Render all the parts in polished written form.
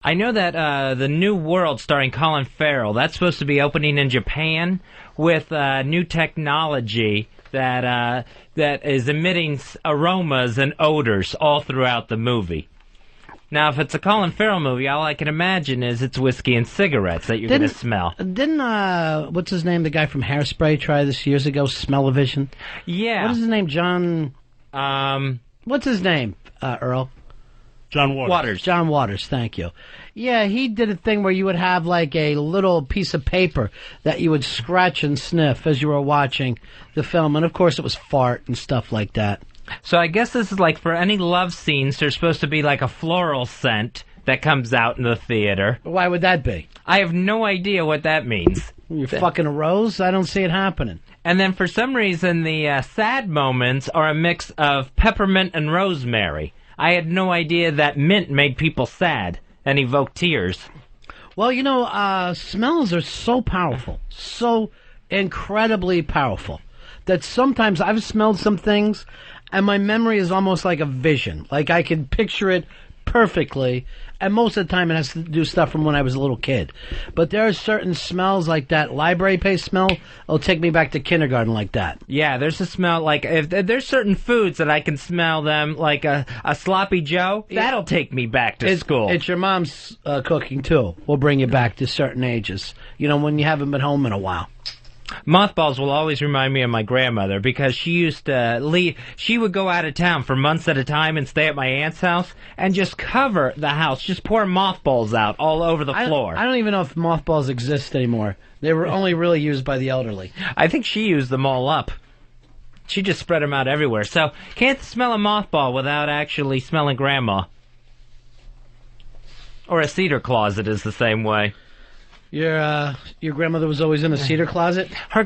I know that the New World starring Colin Farrell, that's supposed to be opening in Japan with new technology that is emitting aromas and odors all throughout the movie. Now, if it's a Colin Farrell movie, all I can imagine is it's whiskey and cigarettes that you're going to smell. Didn't, what's his name, the guy from Hairspray try this years ago, Smell-O-Vision? Yeah. What is his name, John? What's his name, Earl? John Waters. John Waters, thank you. Yeah, he did a thing where you would have like a little piece of paper that you would scratch and sniff as you were watching the film. And, of course, it was fart and stuff like that. So I guess this is like for any love scenes, there's supposed to be like a floral scent that comes out in the theater. Why would that be? I have no idea what that means. You're fucking a rose? I don't see it happening. And then for some reason, the sad moments are a mix of peppermint and rosemary. I had no idea that mint made people sad and evoke tears. Well, you know, smells are so powerful, so incredibly powerful, that sometimes I've smelled some things and my memory is almost like a vision. Like I can picture it perfectly, and most of the time it has to do stuff from when I was a little kid. But there are certain smells like that library paste smell. It'll take me back to kindergarten like that. Yeah, there's a smell like if there's certain foods that I can smell them like a sloppy Joe. That'll take me back to school. It's your mom's cooking too. Will bring you back to certain ages. You know, when you haven't been home in a while. Mothballs will always remind me of my grandmother because she used to leave. She would go out of town for months at a time and stay at my aunt's house and just cover the house, just pour mothballs out all over the floor. I don't even know if mothballs exist anymore. They were only really used by the elderly. I think she used them all up. She just spread them out everywhere. So can't smell a mothball without actually smelling Grandma. Or a cedar closet is the same way. Your grandmother was always in a cedar closet? Her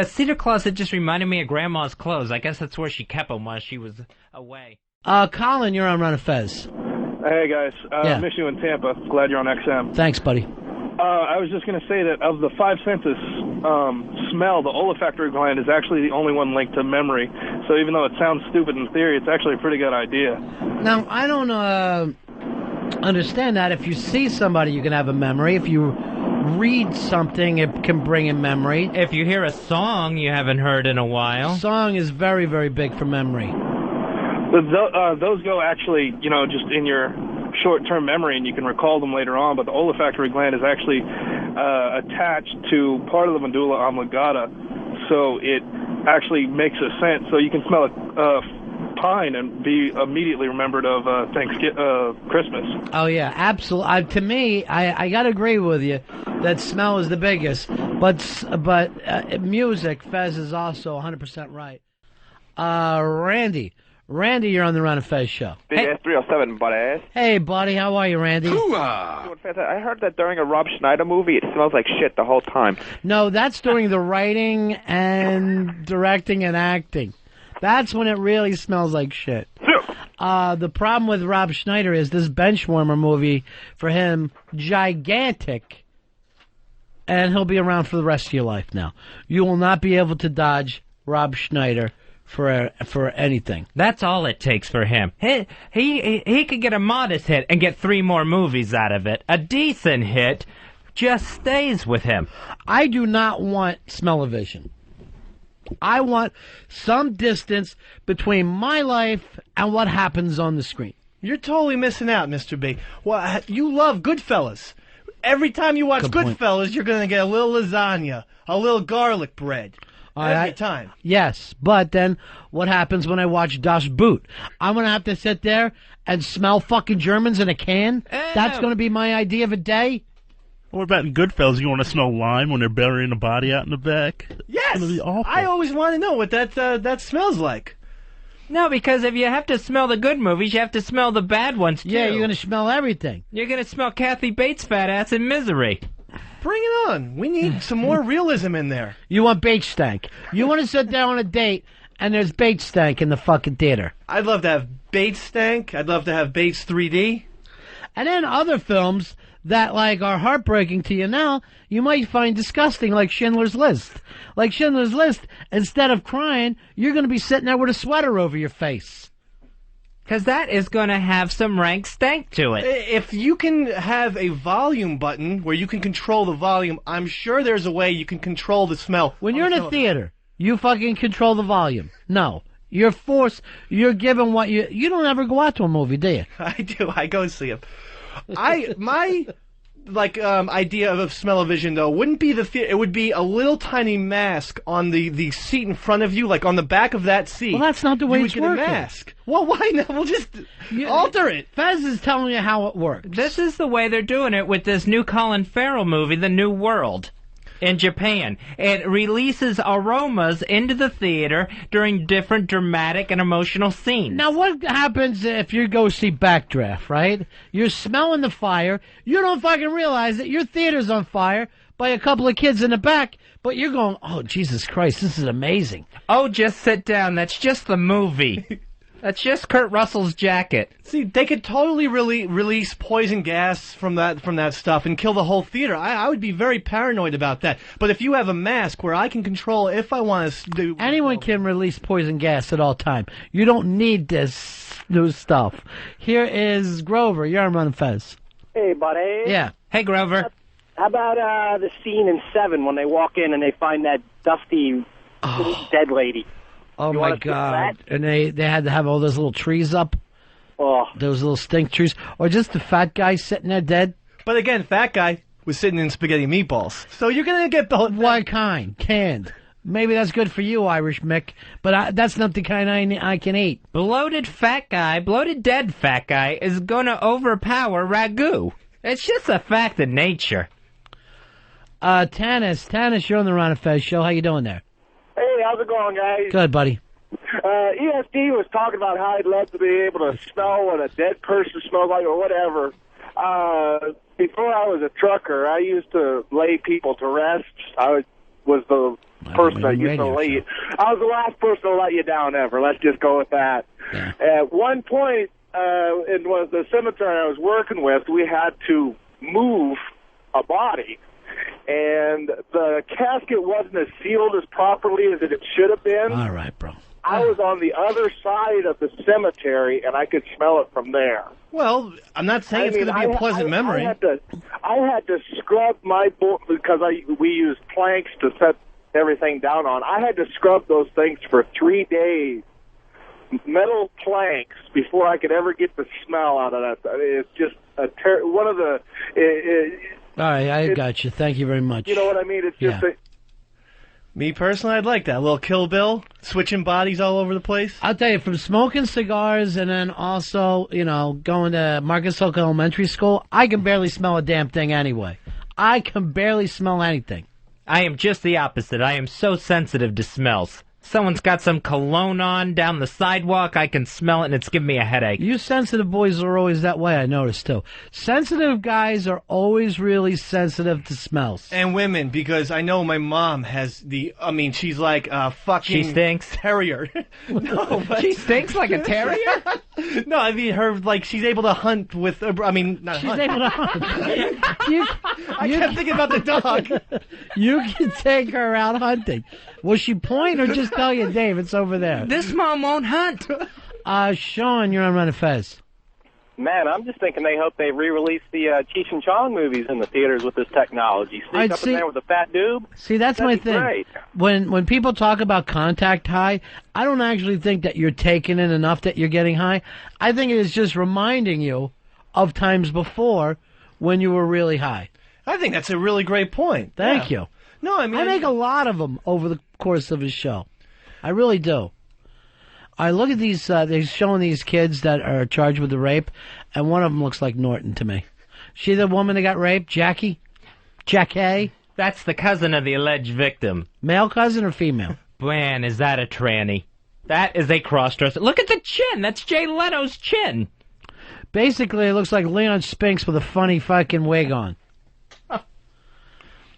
cedar closet just reminded me of Grandma's clothes. I guess that's where she kept them while she was away. Colin, you're on Ron Fez. Hey, guys. Miss you in Tampa. Glad you're on XM. Thanks, buddy. I was just going to say that of the five senses, smell, the olfactory gland is actually the only one linked to memory. So even though it sounds stupid in theory, it's actually a pretty good idea. Now, I don't understand that. If you see somebody, you can have a memory. If you read something, it can bring in memory. If you hear a song you haven't heard in a while. Song is very, very big for memory. Those go actually, you know, just in your short-term memory, and you can recall them later on, but the olfactory gland is actually attached to part of the medulla oblongata, so it actually makes a scent. So you can smell a pine and be immediately remembered of Christmas. Oh yeah, absolutely. To me, I gotta agree with you that smell is the biggest, but music, Fez is also 100% right. Randy, you're on the Ron Fez show. Big ass 307, buddy. Hey, buddy, how are you, Randy? I heard that during a Rob Schneider movie, it smells like shit the whole time. No, that's during the writing and directing and acting. That's when it really smells like shit. The problem with Rob Schneider is this Benchwarmer movie, for him, gigantic, and he'll be around for the rest of your life now. You will not be able to dodge Rob Schneider for anything. That's all it takes for him. He could get a modest hit and get 3 more movies out of it. A decent hit just stays with him. I do not want smell-o-vision. I want some distance between my life and what happens on the screen. You're totally missing out, Mr. B. Well, you love Goodfellas. Every time you watch Goodfellas, you're going to get a little lasagna, a little garlic bread. Every time. Yes, but then what happens when I watch Das Boot? I'm going to have to sit there and smell fucking Germans in a can? That's going to be my idea of a day? What about in Goodfellas? You want to smell lime when they're burying a body out in the back? Yes! It's going to be awful. I always want to know what that smells like. No, because if you have to smell the good movies, you have to smell the bad ones, too. Yeah, you're going to smell everything. You're going to smell Kathy Bates' fat ass in Misery. Bring it on. We need some more realism in there. You want bait stank. You want to sit there on a date, and there's bait stank in the fucking theater. I'd love to have Bates stank. I'd love to have Bates 3D. And then other films that, like, are heartbreaking to you now, you might find disgusting, like Schindler's List. Like Schindler's List, instead of crying, you're going to be sitting there with a sweater over your face. Because that is going to have some rank stank to it. If you can have a volume button where you can control the volume, I'm sure there's a way you can control the smell. When you're in a theater, you fucking control the volume. No. You're forced, you're given what you don't ever go out to a movie, do you? I do. I go see them. My idea of smell-o-vision, though, wouldn't be the theater. It would be a little tiny mask on the seat in front of you, like on the back of that seat. Well, that's not the way it's working. You would get a mask. Well, why not? We'll just alter it. Fez is telling you how it works. This is the way they're doing it with this new Colin Farrell movie, The New World, in Japan. It releases aromas into the theater during different dramatic and emotional scenes. Now, what happens if you go see Backdraft, right? You're smelling the fire. You don't fucking realize that your theater's on fire by a couple of kids in the back, but you're going, oh, Jesus Christ, this is amazing. Oh, just sit down. That's just the movie. That's just Kurt Russell's jacket. See, they could totally release poison gas from that stuff and kill the whole theater. I would be very paranoid about that. But if you have a mask where I can control if I want to do... Anyone can release poison gas at all time. You don't need this new stuff. Here is Grover. You're on Ron Fez. Hey, buddy. Yeah. Hey, Grover. How about the scene in 7 when they walk in and they find that dusty dead lady? Oh, my God. And they had to have all those little trees up. Oh. Those little stink trees. Or just the fat guy sitting there dead. But again, fat guy was sitting in spaghetti meatballs. So you're going to get the... What kind? Canned. Maybe that's good for you, Irish Mick. But that's not the kind I can eat. Bloated dead fat guy is going to overpower Ragu. It's just a fact of nature. Tanis, you're on the Ron and Fez show. How you doing there? Hey, how's it going, guys? Good, buddy. ESD was talking about how he'd love to be able to smell what a dead person smells like or whatever. Before I was a trucker, I used to lay people to rest. I was the person that used to lay. I was the last person to let you down ever. Let's just go with that. Yeah. At one point, it was the cemetery I was working with, we had to move a body. And the casket wasn't as sealed as properly as it should have been. All right, bro. I was on the other side of the cemetery, and I could smell it from there. Well, I'm not saying it's going to be a pleasant memory. I had to scrub my board because we used planks to set everything down on. I had to scrub those things for 3 days, metal planks, before I could ever get the smell out of that. It's just one of the... All right, I got you. Thank you very much. You know what I mean? It's just Me personally, I'd like that. A little Kill Bill, switching bodies all over the place. I'll tell you, from smoking cigars and then also, going to Marcus Hook Elementary School, I can barely smell a damn thing anyway. I can barely smell anything. I am just the opposite. I am so sensitive to smells. Someone's got some cologne on down the sidewalk, I can smell it and it's giving me a headache. You sensitive boys are always that way, I noticed too. Sensitive guys are always really sensitive to smells. And women, because I know my mom has she's like a fucking... She stinks? Terrier. No, but... She stinks like a terrier? No, I mean she's able to hunt with... She's able to hunt. I kept thinking about the dog. You can take her out hunting. Will she point or just tell you, Dave, it's over there? This mom won't hunt. Sean, you're on Ron and Fez. Man, I'm just thinking they hope they re-release the Cheech and Chong movies in the theaters with this technology. Sneak up in there with a fat doob. See, that's my thing. Great. When people talk about contact high, I don't actually think that you're taking in enough that you're getting high. I think it is just reminding you of times before when you were really high. I think that's a really great point. Thank you. No, I make a lot of them over the course of his show. I really do. I look at these, they're showing these kids that are charged with the rape, and one of them looks like Norton to me. She the woman that got raped, Jackie? Jackie? That's the cousin of the alleged victim. Male cousin or female? Man, is that a tranny? That is a cross-dresser. Look at the chin. That's Jay Leno's chin. Basically, it looks like Leon Spinks with a funny fucking wig on.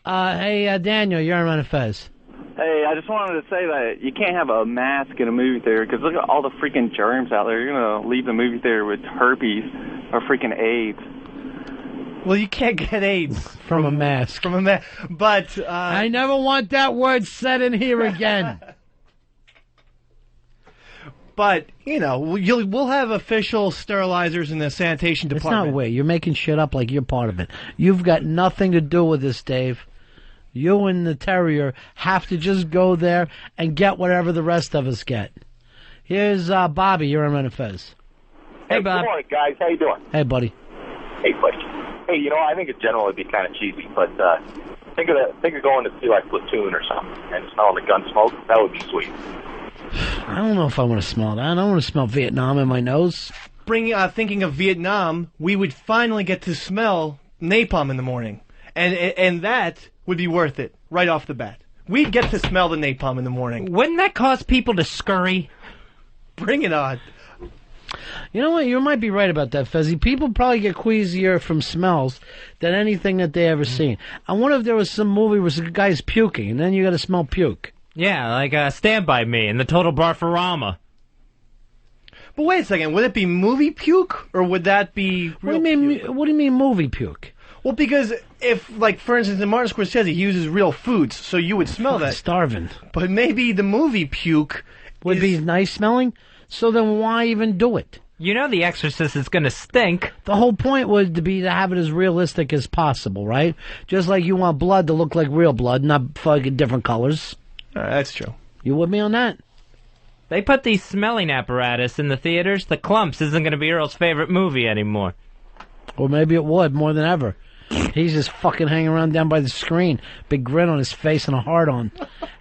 Hey, Daniel, you're on Ron and Fez. Hey, I just wanted to say that you can't have a mask in a movie theater because look at all the freaking germs out there. You're going to leave the movie theater with herpes or freaking AIDS. Well, you can't get AIDS from a mask. From a mask. But I never want that word said in here again. But, you know, we'll have official sterilizers in the sanitation It's department. not way. You're making shit up like you're part of it. You've got nothing to do with this, Dave. You and the terrier have to just go there and get whatever the rest of us get. Here's Bobby. You're on Ron Fez. Hey, Bob. Good morning, guys. How you doing? Hey, buddy. Hey, buddy. Hey, you know, I think in general it'd be kind of cheesy, but think of going to see like Platoon or something and smelling the gun smoke. That would be sweet. I don't know if I want to smell that. I don't want to smell Vietnam in my nose. Thinking of Vietnam, we would finally get to smell napalm in the morning. And that would be worth it right off the bat. We'd get to smell the napalm in the morning. Wouldn't that cause people to scurry? Bring it on. You know what? You might be right about that, Fezzy. People probably get queasier from smells than anything that they ever seen. I wonder if there was some movie where the guy's puking, and then you got to smell puke. Yeah, like Stand By Me and the Total Barfarama. But wait a second. Would it be movie puke, or would that be real puke? What do you mean movie puke? Well, because if, like, for instance, in Martin Scorsese, he uses real foods, so you would smell that. Starving. But maybe the movie puke would be nice smelling, so then why even do it? You know The Exorcist is going to stink. The whole point would be to have it as realistic as possible, right? Just like you want blood to look like real blood, not fucking different colors. That's true. You with me on that? They put these smelling apparatus in the theaters. The Clumps isn't going to be Earl's favorite movie anymore. Or maybe it would, more than ever. He's just fucking hanging around down by the screen. Big grin on his face and a heart on.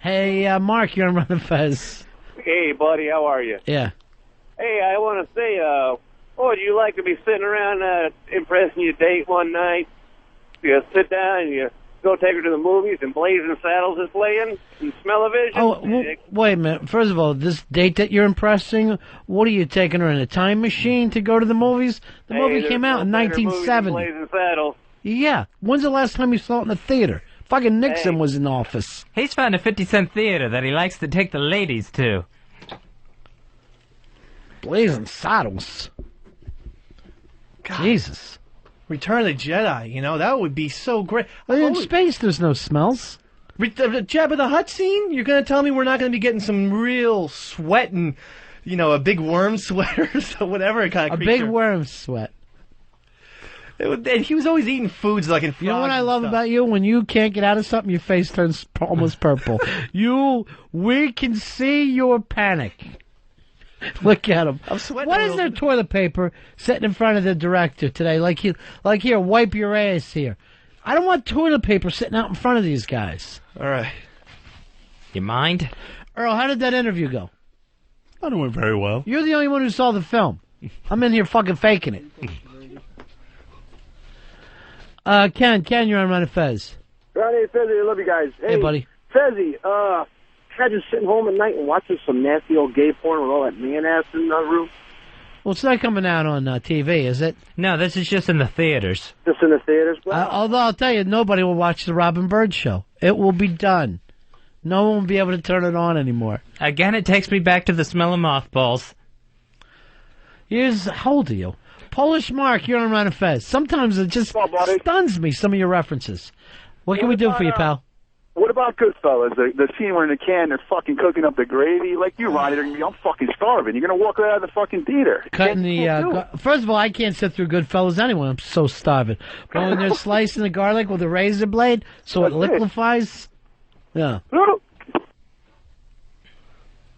Hey, Mark, you're on Ron Fez. Hey, buddy, how are you? Yeah. Hey, I want to say, would you like to be sitting around impressing your date one night? You sit down and you go take her to the movies and Blazing Saddles is playing and Smell-O-Vision. Oh, wait a minute. First of all, this date that you're impressing, what are you taking her in a time machine to go to the movies? The movie came out in 1970. Blazing Saddles. Yeah. When's the last time you saw it in the theater? Fucking Nixon was in office. He's found a 50-cent theater that he likes to take the ladies to. Blazing Saddles. God. Jesus. Return of the Jedi, you know, that would be so great. Well, in space, there's no smells. The Jabba the Hutt scene? You're going to tell me we're not going to be getting some real sweat and, you know, a big worm sweater or whatever kind of creature. A big worm sweat. And he was always eating foods like in frogs. You know what I love about you? When you can't get out of something, your face turns almost purple. We can see your panic. Look at him. I'm sweating. What is their toilet paper sitting in front of the director today? Like here, wipe your ass here. I don't want toilet paper sitting out in front of these guys. All right. You mind? Earl, how did that interview go? I thought it went very well. You're the only one who saw the film. I'm in here fucking faking it. Ken, you're on Ron Fez. Ronnie, Fezzy, I love you guys. Hey, buddy. Fezzy, just sitting home at night and watching some nasty old gay porn with all that man ass in the room. Well, it's not coming out on TV, is it? No, this is just in the theaters. Just in the theaters? Although I'll tell you, nobody will watch the Robin Bird show. It will be done. No one will be able to turn it on anymore. Again, it takes me back to the smell of mothballs. How old are you? Polish Mark, you're on Ron Fez. Sometimes it just stuns me, some of your references. What can we do for you, pal? What about Goodfellas? The scene where in the can they're fucking cooking up the gravy. Like you, Ronnie, they're gonna be, I'm fucking starving. You're gonna walk right out of the fucking theater. Cutting the first of all, I can't sit through Goodfellas anyway. I'm so starving. But when they're slicing the garlic with a razor blade, so it liquefies. Yeah.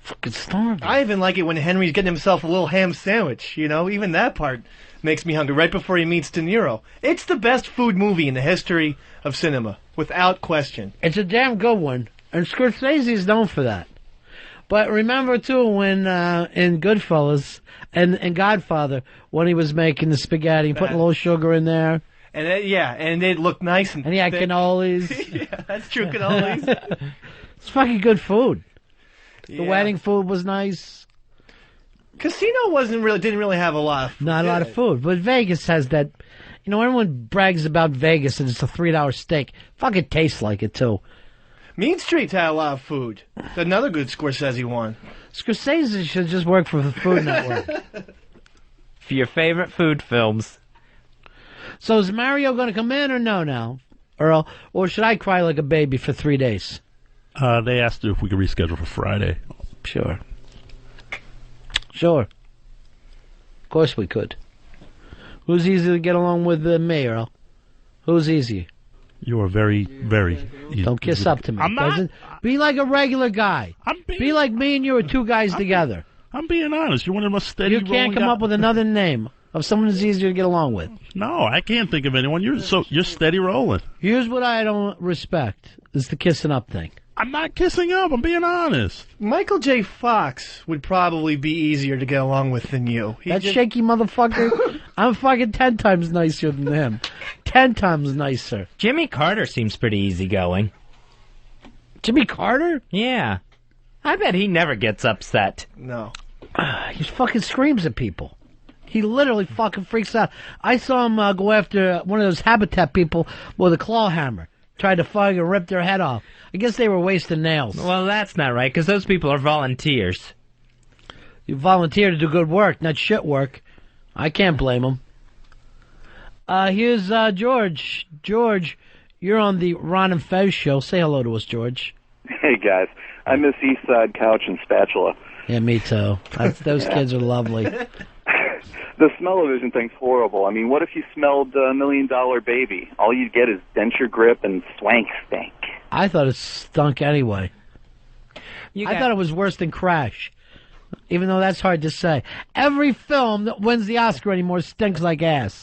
Fucking starving. I even like it when Henry's getting himself a little ham sandwich. You know, even that part makes me hungry. Right before he meets De Niro, it's the best food movie in the history of cinema, without question. It's a damn good one, and Scorsese is known for that. But remember too when in Goodfellas and Godfather, when he was making the spaghetti, putting a little sugar in there. And and it looked nice and he had thick. cannolis. Yeah, that's true, cannolis. It's fucking good food. The Yeah. wedding food was nice. Casino didn't really have a lot of food. Not a lot of food, but Vegas has that. You know, everyone brags about Vegas and it's a $3 steak. Fucking tastes like it too. Mean Streets had a lot of food. Another good Scorsese one. Scorsese should just work for the Food Network. For your favorite food films. So is Mario going to come in or no now, Earl? Or should I cry like a baby for 3 days? They asked if we could reschedule for Friday. Sure. Sure. Of course we could. Who's easier to get along with than me, Earl? Who's easier? You are very, very easy. Don't kiss up to me. I'm not. Be like a regular guy. Be like me and you are two guys together. I'm being honest. You're one of the most steady. You can't come up with another name of someone who's easier to get along with. No, I can't think of anyone. You're steady rolling. Here's what I don't respect: is the kissing up thing. I'm not kissing up. I'm being honest. Michael J. Fox would probably be easier to get along with than you. That shaky motherfucker, I'm fucking 10 times nicer than him. 10 times nicer. Jimmy Carter seems pretty easygoing. Jimmy Carter? Yeah. I bet he never gets upset. No. He fucking screams at people. He literally fucking freaks out. I saw him go after one of those Habitat people with a claw hammer. Tried to fucking rip their head off. I guess they were wasting nails. Well, that's not right, because those people are volunteers. You volunteer to do good work, not shit work. I can't blame them. Here's George. George, you're on the Ron and Fez show. Say hello to us, George. Hey, guys. I miss East Side Couch and Spatula. Yeah, me too. Those kids are lovely. The smell-o-vision thing's horrible. I mean, what if you smelled $1 Million Baby? All you'd get is denture grip and swank stink. I thought it stunk anyway. I thought it was worse than Crash, even though that's hard to say. Every film that wins the Oscar anymore stinks like ass.